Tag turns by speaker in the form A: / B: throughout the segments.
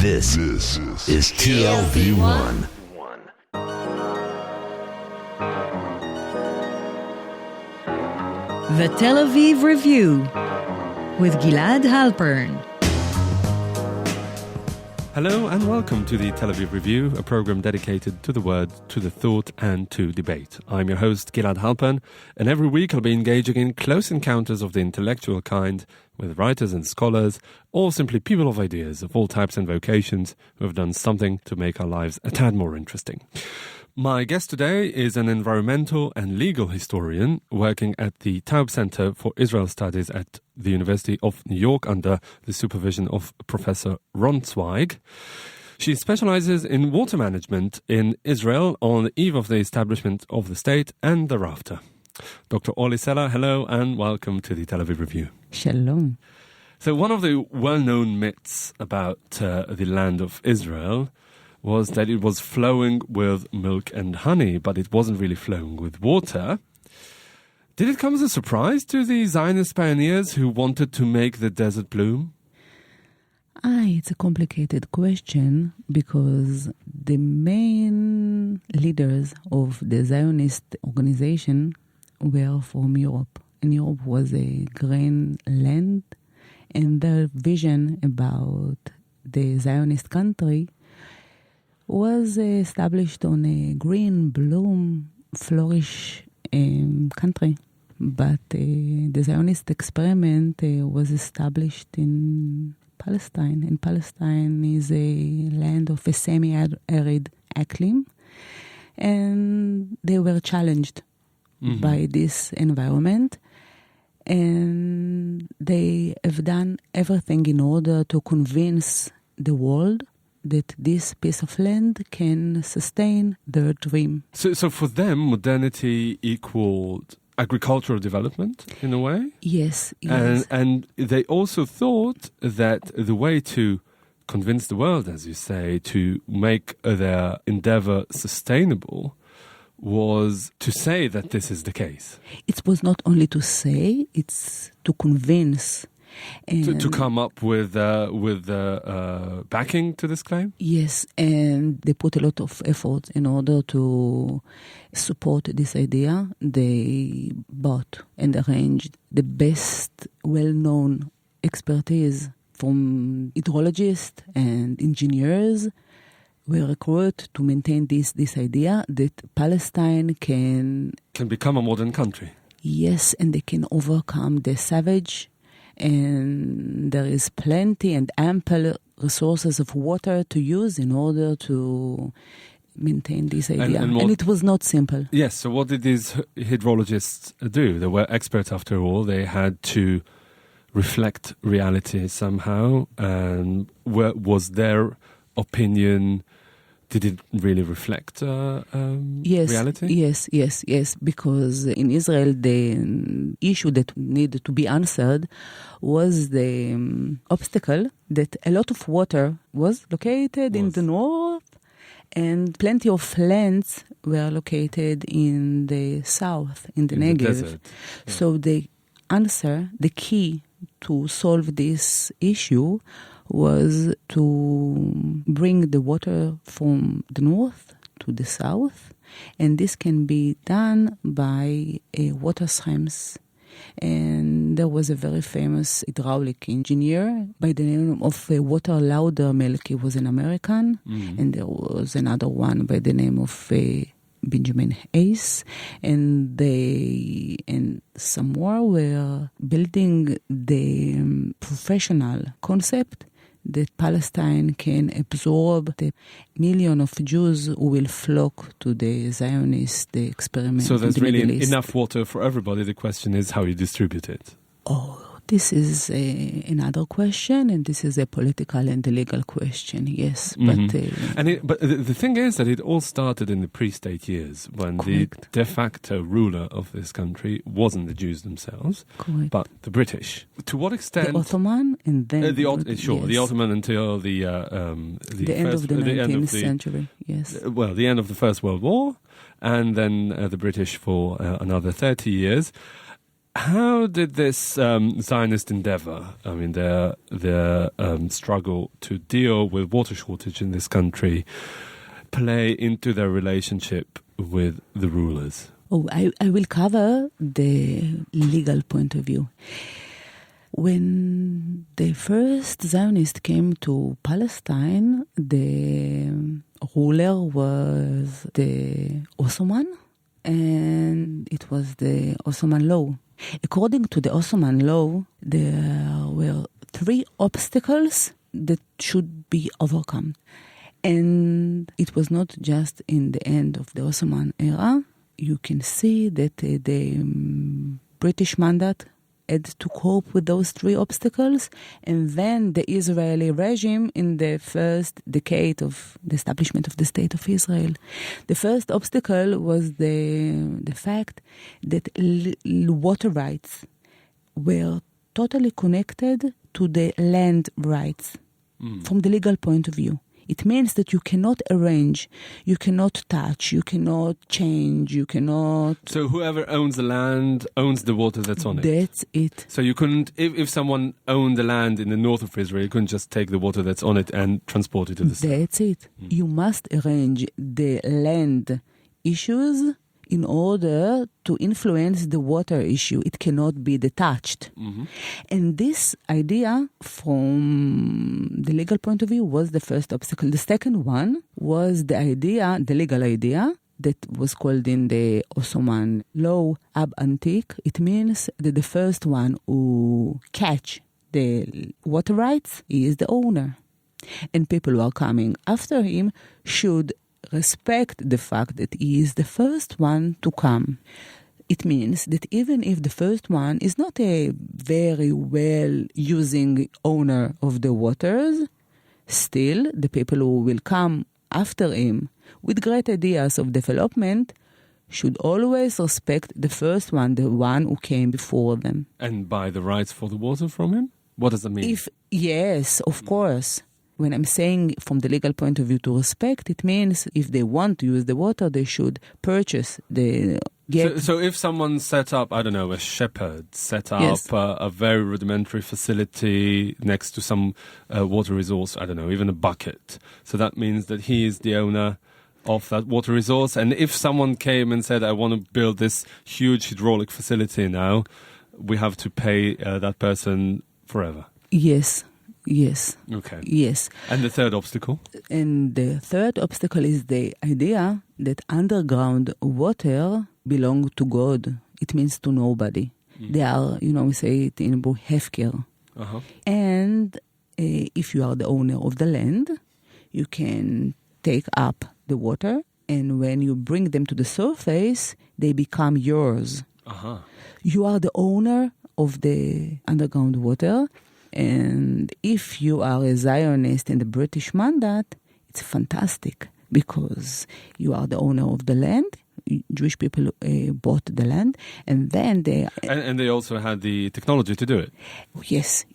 A: This is TLV1.
B: The Tel Aviv Review with Gilad Halpern.
C: Hello and welcome to the Tel Aviv Review, a program dedicated to the word, to the thought and to debate. I'm your host Gilad Halpern, and every week I'll be engaging in close encounters of the intellectual kind with writers and scholars, or simply people of ideas of all types and vocations who have done something to make our lives a tad more interesting. My guest today is an environmental and legal historian working at the Taub Center for Israel Studies at the University of New York under the supervision of Professor Ron Zweig. She specializes in water management in Israel on the eve of the establishment of the state and thereafter. Dr. Orli Sela, hello and welcome to the Tel Aviv Review.
D: Shalom.
C: So one of the well-known myths about the land of Israel was that it was flowing with milk and honey, but it wasn't really flowing with water. Did it come as a surprise to the Zionist pioneers who wanted to make the desert bloom?
D: It's a complicated question because the main leaders of the Zionist organization were from Europe. And Europe was a grain land, and their vision about the Zionist country was established on a green, bloom, flourish country. But the Zionist experiment was established in Palestine. And Palestine is a land of a semi-arid acclim. And they were challenged by this environment. And they have done everything in order to convince the world that this piece of land can sustain their dream.
C: So for them, modernity equaled agricultural development in a way?
D: Yes.
C: And they also thought that the way to convince the world, as you say, to make their endeavor sustainable was to say that this is the case.
D: It was not only to say, it's to convince.
C: To come up with backing to this claim?
D: Yes, and they put a lot of effort in order to support this idea. They bought and arranged the best well-known expertise from hydrologists and engineers were recruited to maintain this idea that Palestine can
C: become a modern country.
D: Yes, and they can overcome the savage. And there is plenty and ample resources of water to use in order to maintain this idea. And it was not simple.
C: Yes, so what did these hydrologists do? They were experts after all. They had to reflect reality somehow. And was their opinion, did it really reflect reality?
D: Yes. Because in Israel, the issue that needed to be answered was the obstacle that a lot of water was located in the north and plenty of lands were located in the south, in the Negev.
C: Desert. Yeah.
D: So the answer, the key to solve this issue was to bring the water from the north to the south, and this can be done by water schemes. And there was a very famous hydraulic engineer by the name of Walter Loudermilk. He was an American, and there was another one by the name of Benjamin Hayes, and some more were building the professional concept that Palestine can absorb the million of Jews who will flock to the Zionist experiment.
C: So there's
D: in the
C: really
D: Middle East.
C: Enough water for everybody. The question is how you distribute it.
D: This is another question, and this is a political and a legal question, yes.
C: Mm-hmm. But the thing is that it all started in the pre-state years when
D: Correct.
C: The de facto ruler of this country wasn't the Jews themselves,
D: Correct.
C: but the British. To what extent?
D: The Ottoman, and then...
C: the Ottoman until the
D: end of the 19th century, yes.
C: The end of the First World War, and then the British for another 30 years. How did this Zionist endeavor, I mean, their struggle to deal with water shortage in this country, play into their relationship with the rulers?
D: Oh, I will cover the legal point of view. When the first Zionists came to Palestine, the ruler was the Ottoman, and it was the Ottoman law. According to the Ottoman law, there were 3 obstacles that should be overcome. And it was not just in the end of the Ottoman era. You can see that the British mandate had to cope with those 3 obstacles, and then the Israeli regime in the first decade of the establishment of the State of Israel. The first obstacle was the fact that water rights were totally connected to the land rights from the legal point of view. It means that you cannot arrange, you cannot touch, you cannot change, you cannot...
C: So whoever owns the land owns the water that's on it?
D: That's it.
C: So you couldn't, if someone owned the land in the north of Israel, you couldn't just take the water that's on it and transport it to the south?
D: That's it. You must arrange the land issues in order to influence the water issue. It cannot be detached.
C: Mm-hmm.
D: And this idea, from the legal point of view, was the first obstacle. The second one was the idea, the legal idea, that was called in the Ottoman law ab antique. It means that the first one who catch the water rights is the owner. And people who are coming after him should respect the fact that he is the first one to come. It means that even if the first one is not a very well using owner of the waters, still the people who will come after him with great ideas of development should always respect the first one, the one who came before them.
C: And buy the rights for the water from him? What does that mean?
D: Yes, of course. When I'm saying from the legal point of view to respect, it means if they want to use the water, they should purchase the...
C: So if someone set up, I don't know, a shepherd set up
D: Yes.
C: a very rudimentary facility next to some water resource, I don't know, even a bucket. So that means that he is the owner of that water resource. And if someone came and said, I want to build this huge hydraulic facility now, we have to pay that person forever.
D: Yes. Yes.
C: Okay.
D: Yes.
C: And the third obstacle?
D: And the third obstacle is the idea that underground water belongs to God. It means to nobody. They are, we say it in Hebrew, hefker.
C: Uh-huh.
D: And if you are the owner of the land, you can take up the water, and when you bring them to the surface, they become yours.
C: Uh-huh.
D: You are the owner of the underground water. And if you are a Zionist in the British mandate, it's fantastic because you are the owner of the land. Jewish people bought the land, and then they...
C: And they also had the technology to do it.
D: Yes.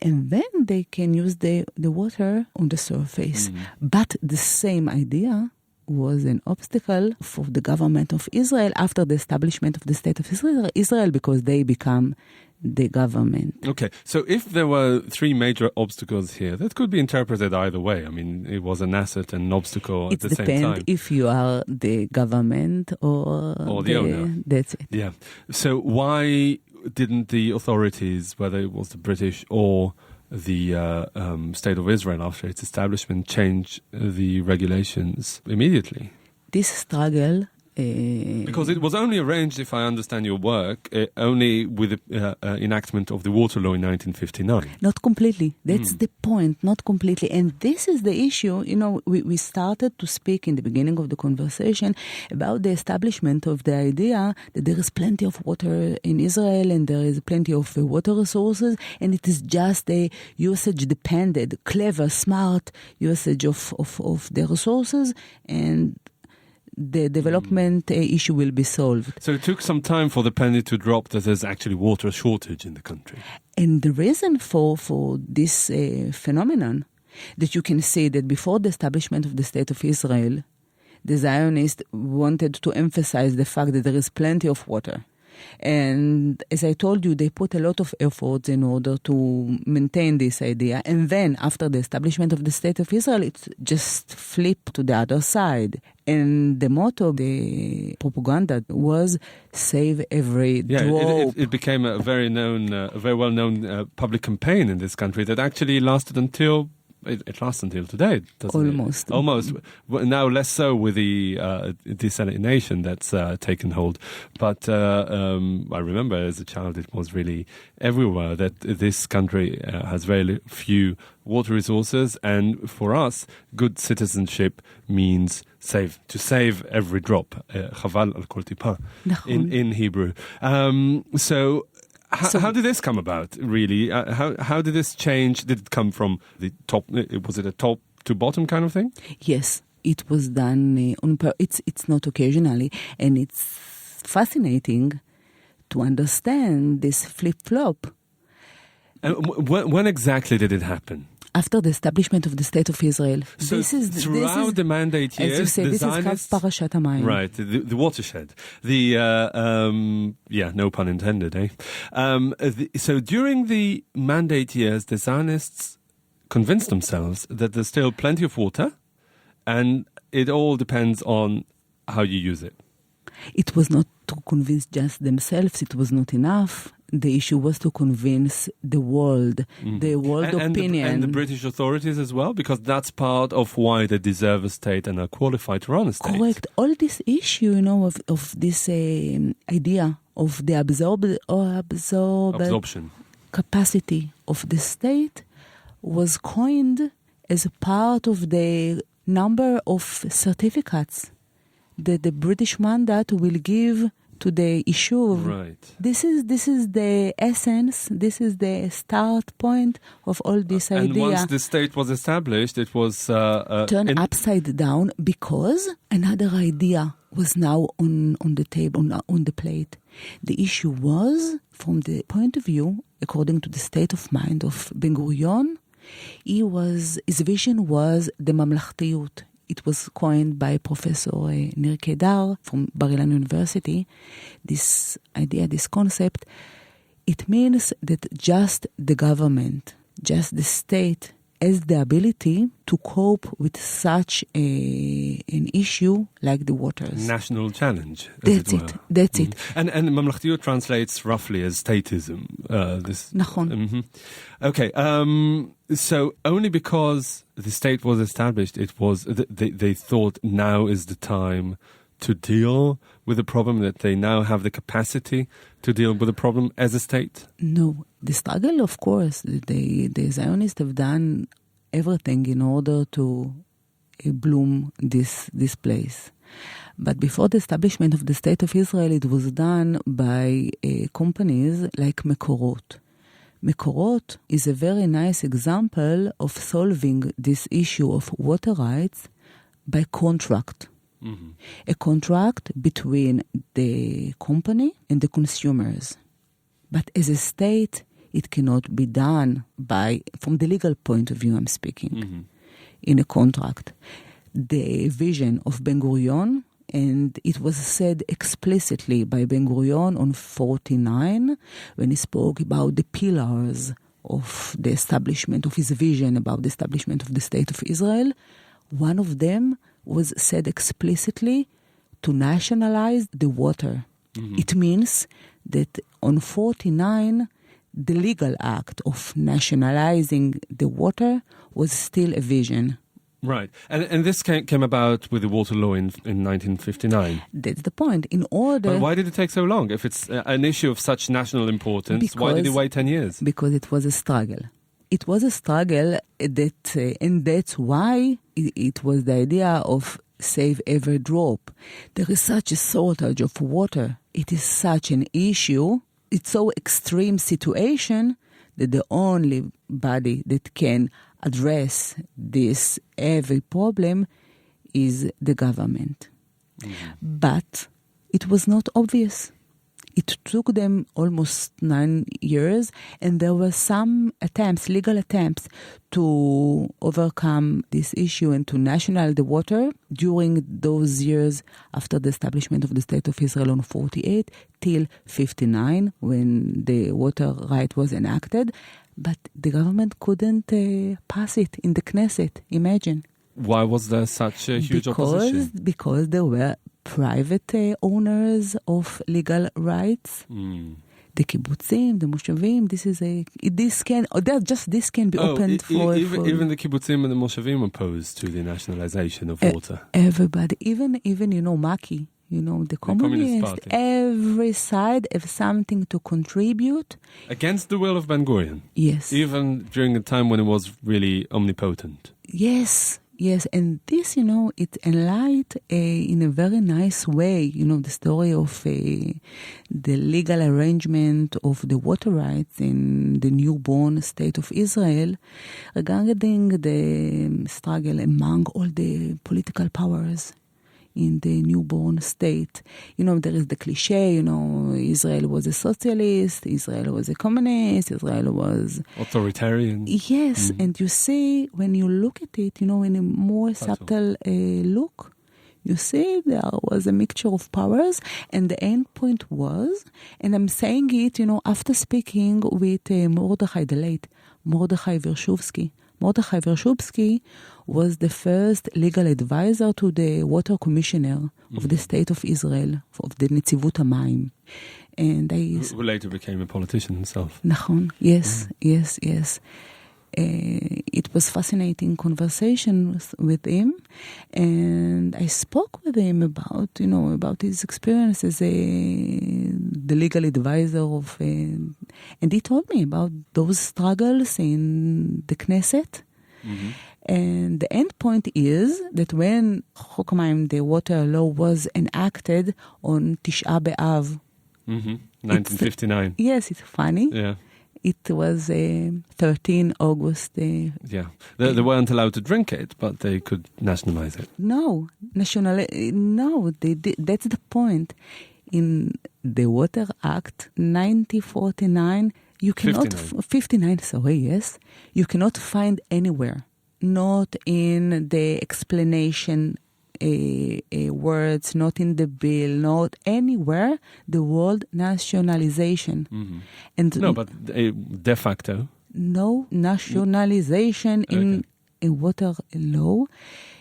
D: And then they can use the water on the surface. But the same idea was an obstacle for the government of Israel after the establishment of the State of Israel because they become the government.
C: Okay, so if there were 3 major obstacles here, that could be interpreted either way. I mean, it was an asset and an obstacle at the same time. It depends
D: if you are the government or
C: the owner.
D: That's it.
C: Yeah. So why didn't the authorities, whether it was the British or the State of Israel after its establishment, change the regulations immediately?
D: This struggle...
C: because it was only arranged, if I understand your work, only with the enactment of the water law in 1959.
D: Not completely. That's the point, not completely. And this is the issue. We started to speak in the beginning of the conversation about the establishment of the idea that there is plenty of water in Israel and there is plenty of water resources, and it is just a usage-dependent, clever, smart usage of the resources, and the development issue will be solved.
C: So it took some time for the penny to drop that there's actually water shortage in the country.
D: And the reason for this phenomenon, that you can say that before the establishment of the State of Israel, the Zionists wanted to emphasize the fact that there is plenty of water. And as I told you, they put a lot of efforts in order to maintain this idea. And then after the establishment of the State of Israel, it just flipped to the other side. And the motto, the propaganda was save every drop.
C: It became a very well-known public campaign in this country that actually lasted until... It lasts until today, doesn't
D: Almost.
C: it? Almost. Now less so with the desalination that's taken hold. But I remember as a child it was really everywhere that this country has very few water resources, and for us, good citizenship means to save every drop. Chaval al kol tipa in Hebrew. So how did this come about, really? How did this change? Did it come from the top? Was it a top to bottom kind of thing?
D: Yes, it was done it's not occasionally. And it's fascinating to understand this flip-flop.
C: And when exactly did it happen?
D: After the establishment of the State of Israel.
C: So throughout the mandate years,
D: as you say, this is Parashat HaMayim.
C: Right, the watershed. No pun intended, eh? So during the mandate years, the Zionists convinced themselves that there's still plenty of water, and it all depends on how you use it.
D: It was not to convince just themselves, it was not enough. The issue was to convince the world, the world opinion.
C: And the British authorities as well, because that's part of why they deserve a state and are qualified to run a state.
D: Correct. All this issue, of this idea of the absorption capacity of the state was coined as a part of the number of certificates that the British mandate will give to the issue.
C: Right.
D: This is the essence. This is the start point of all this idea.
C: And once the state was established, it was
D: turned upside down because another idea was now on the table, on the plate. The issue was, from the point of view, according to the state of mind of Ben Gurion, his vision was the mamlachtiyut. It was coined by Professor Nir Kedar from Bar-Ilan University. This idea, this concept, it means that just the government, just the state has the ability to cope with such an issue like the waters.
C: National challenge,
D: That's it. That's it.
C: And mamlachtiyut translates roughly as statism.
D: Nachon.
C: Okay. So only because the state was established, they thought now is the time to deal with the problem, that they now have the capacity to deal with the problem as a state?
D: No. The struggle, of course, the Zionists have done everything in order to bloom this place. But before the establishment of the State of Israel, it was done by companies like Mekorot. Mekorot is a very nice example of solving this issue of water rights by contract. Mm-hmm. A contract between the company and the consumers. But as a state, it cannot be done from the legal point of view I'm speaking, in a contract. The vision of Ben Gurion, and it was said explicitly by Ben Gurion on 49, when he spoke about the pillars of the establishment of his vision about the establishment of the State of Israel. One of them was said explicitly to nationalize the water. Mm-hmm. It means that on 49, the legal act of nationalizing the water was still a vision.
C: Right. And this came about with the water law in 1959.
D: That's the point. But
C: why did it take so long? If it's an issue of such national importance, why did it wait 10 years?
D: Because it was a struggle. It was a struggle and that's why it was the idea of save every drop. There is such a shortage of water. It is such an issue. It's so extreme situation that the only body that can address this every problem is the government. Mm-hmm. But it was not obvious. It took them almost 9 years, and there were some attempts, legal attempts, to overcome this issue and to nationalize the water during those years after the establishment of the State of Israel on 48 till 59, when the water right was enacted. But the government couldn't pass it in the Knesset, imagine.
C: Why was there such a huge opposition?
D: Because there were private owners of legal rights. The kibbutzim, the moshavim, this can be opened for...
C: Even the kibbutzim and the moshavim opposed to the nationalization of water.
D: Everybody, even Maki, the communist
C: Party.
D: Every side have something to contribute.
C: Against the will of Ben-Gurion?
D: Yes.
C: Even during a time when it was really omnipotent?
D: Yes, and this, it enlightened in a very nice way, the story of the legal arrangement of the water rights in the newborn state of Israel regarding the struggle among all the political powers in the newborn state. There is the cliche, Israel was a socialist, Israel was a communist, Israel was...
C: authoritarian.
D: Yes, and you see, when you look at it, in a more subtle look, you see there was a mixture of powers, and the end point was, and I'm saying it, after speaking with Mordechai, the late Mordechai Vershuvsky. Mordechai Vershuvsky was the first legal advisor to the water commissioner of the State of Israel, of the Netzivut HaMaim. And
C: who later became a politician himself.
D: Nachon, yes. It was fascinating conversations with him, and I spoke with him about his experience as the legal advisor of, and he told me about those struggles in the Knesset. And the end point is that when Chok HaMaim, the water law, was enacted on Tisha B'Av,
C: 1959.
D: Yes, it's funny.
C: Yeah.
D: It was 13 August.
C: They weren't allowed to drink it, but they could nationalize it.
D: No, that's the point. In the Water Act 1949, you cannot 59. Yes, you cannot find anywhere, not in the explanation words, not in the bill, not anywhere, the word nationalization. And
C: but de facto.
D: No nationalization in a water law.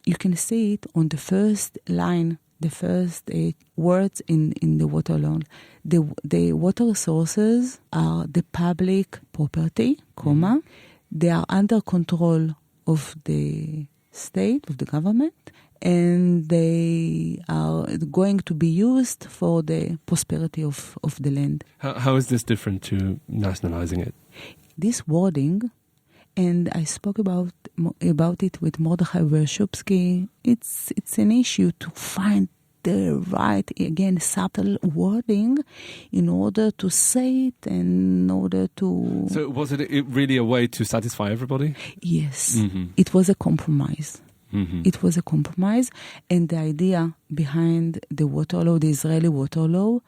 D: You can see it on the first line, the first words in the water law. The water resources are the public property, they are under control of the state, of the government, and they are going to be used for the prosperity of the land.
C: How is this different to nationalizing it?
D: This wording, and I spoke about it with Mordechai Vershuvsky, it's an issue to find the right, again, subtle wording in order to say it and in order to...
C: So was it really a way to satisfy everybody?
D: Yes. It was a compromise. It was a compromise, and the idea behind the water law, the Israeli water law,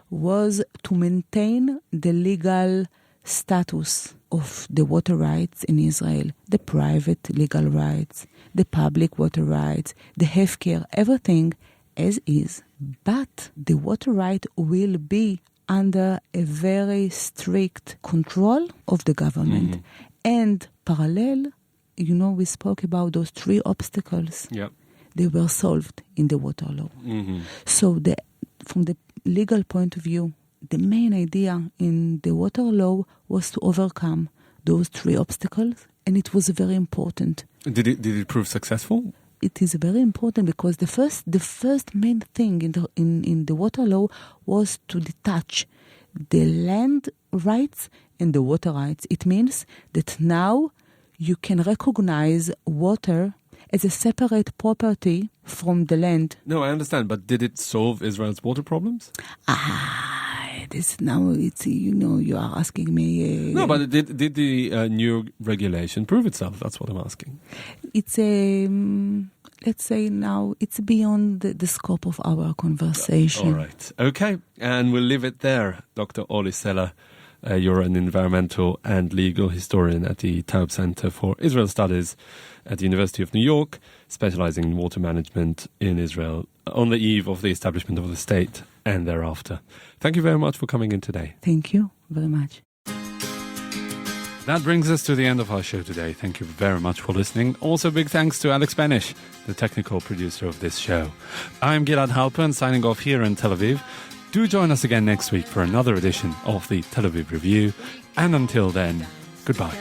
D: was to maintain the legal status of the water rights in Israel, the private legal rights, the public water rights, the healthcare, everything as is. But the water right will be under a very strict control of the government. And parallel, we spoke about those 3 obstacles. Yeah. They were solved in the water law. So from the legal point of view, the main idea in the water law was to overcome those 3 obstacles, and it was very important.
C: Did it prove successful?
D: It is very important because the first main thing in the water law was to detach the land rights and the water rights. It means that now you can recognize water as a separate property from the land.
C: No, I understand, but did it solve Israel's water problems?
D: You are asking me...
C: No, but did the new regulation prove itself? That's what I'm asking.
D: It's let's say now it's beyond the scope of our conversation.
C: All right. Okay. And we'll leave it there. Dr. Orli Sela, you're an environmental and legal historian at the Taub Center for Israel Studies at the University of New York, specializing in water management in Israel on the eve of the establishment of the state and thereafter. Thank you very much for coming in today.
D: Thank you very much.
C: That brings us to the end of our show today. Thank you very much for listening. Also, big thanks to Alex Benish, the technical producer of this show. I'm Gilad Halpern, signing off here in Tel Aviv. Do join us again next week for another edition of the Tel Aviv Review. And until then, goodbye.